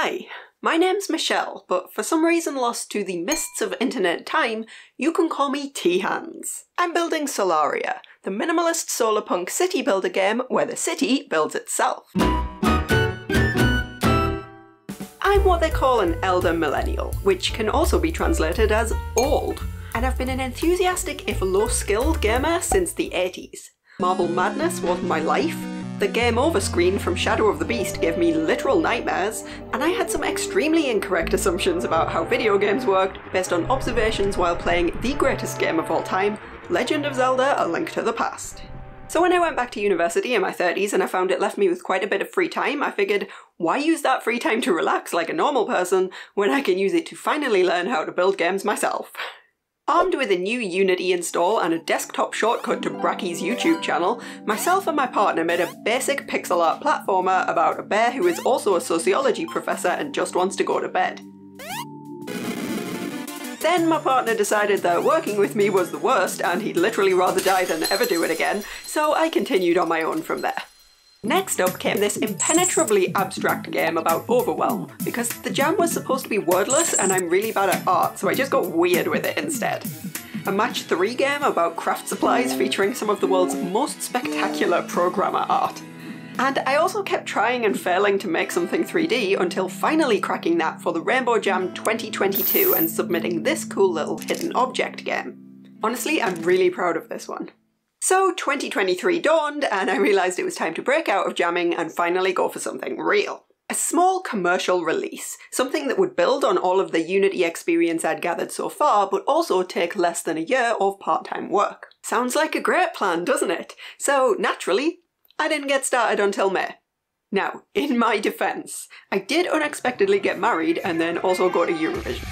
Hi, my name's Michelle, but for some reason lost to the mists of internet time, you can call me TeaHands. I'm building Solaria, the minimalist solarpunk city builder game where the city builds itself. I'm what they call an elder millennial, which can also be translated as old, and I've been an enthusiastic if low-skilled gamer since the 80s. Marble Madness was my life, the game over screen from Shadow of the Beast gave me literal nightmares, and I had some extremely incorrect assumptions about how video games worked based on observations while playing the greatest game of all time, Legend of Zelda: A Link to the Past. So when I went back to university in my 30s and I found it left me with quite a bit of free time, I figured, why use that free time to relax like a normal person when I can use it to finally learn how to build games myself? Armed with a new Unity install and a desktop shortcut to Bracky's YouTube channel, myself and my partner made a basic pixel art platformer about a bear who is also a sociology professor and just wants to go to bed. Then my partner decided that working with me was the worst and he'd literally rather die than ever do it again, so I continued on my own from there. Next up came this impenetrably abstract game about overwhelm, because the jam was supposed to be wordless and I'm really bad at art, so I just got weird with it instead. A match 3 game about craft supplies featuring some of the world's most spectacular programmer art. And I also kept trying and failing to make something 3D until finally cracking that for the Rainbow Jam 2022 and submitting this cool little hidden object game. Honestly, I'm really proud of this one. So 2023 dawned and I realised it was time to break out of jamming and finally go for something real. A small commercial release, something that would build on all of the Unity experience I'd gathered so far, but also take less than a year of part-time work. Sounds like a great plan, doesn't it? So naturally, I didn't get started until May. Now, in my defence, I did unexpectedly get married and then also go to Eurovision.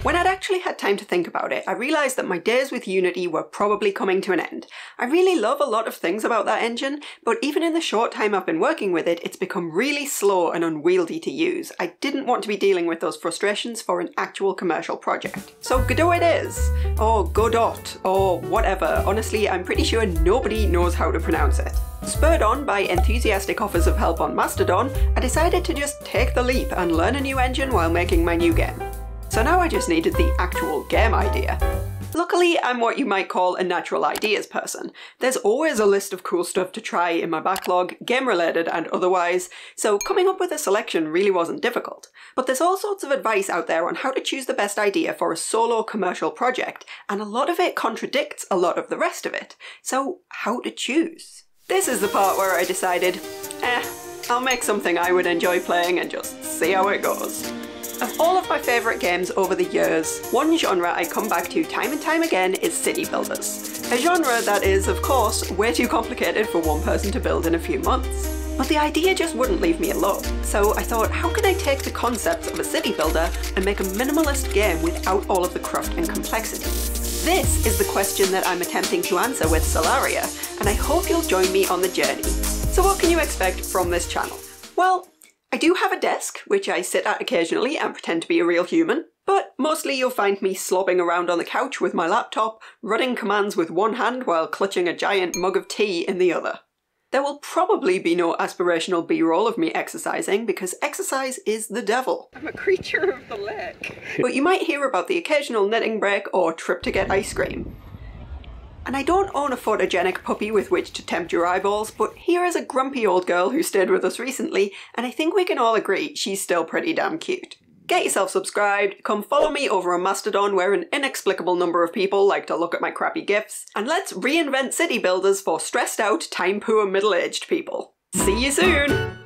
When I'd actually had time to think about it, I realised that my days with Unity were probably coming to an end. I really love a lot of things about that engine, but even in the short time I've been working with it, it's become really slow and unwieldy to use. I didn't want to be dealing with those frustrations for an actual commercial project. So Godot it is, or Godot, or whatever. Honestly, I'm pretty sure nobody knows how to pronounce it. Spurred on by enthusiastic offers of help on Mastodon, I decided to just take the leap and learn a new engine while making my new game. So now I just needed the actual game idea. Luckily, I'm what you might call a natural ideas person. There's always a list of cool stuff to try in my backlog, game-related and otherwise, so coming up with a selection really wasn't difficult. But there's all sorts of advice out there on how to choose the best idea for a solo commercial project, and a lot of it contradicts a lot of the rest of it. So how to choose? This is the part where I decided, I'll make something I would enjoy playing and just see how it goes. Of all of my favourite games over the years, one genre I come back to time and time again is city builders. A genre that is, of course, way too complicated for one person to build in a few months. But the idea just wouldn't leave me alone, so I thought, how can I take the concepts of a city builder and make a minimalist game without all of the cruft and complexity? This is the question that I'm attempting to answer with Solaria, and I hope you'll join me on the journey. So what can you expect from this channel? Well, I do have a desk, which I sit at occasionally and pretend to be a real human, but mostly you'll find me slobbing around on the couch with my laptop, running commands with one hand while clutching a giant mug of tea in the other. There will probably be no aspirational b-roll of me exercising, because exercise is the devil. I'm a creature of the lake. But you might hear about the occasional knitting break or trip to get ice cream. And I don't own a photogenic puppy with which to tempt your eyeballs, but here is a grumpy old girl who stayed with us recently, and I think we can all agree she's still pretty damn cute. Get yourself subscribed, come follow me over on Mastodon where an inexplicable number of people like to look at my crappy GIFs, and let's reinvent city builders for stressed out, time-poor middle-aged people. See you soon!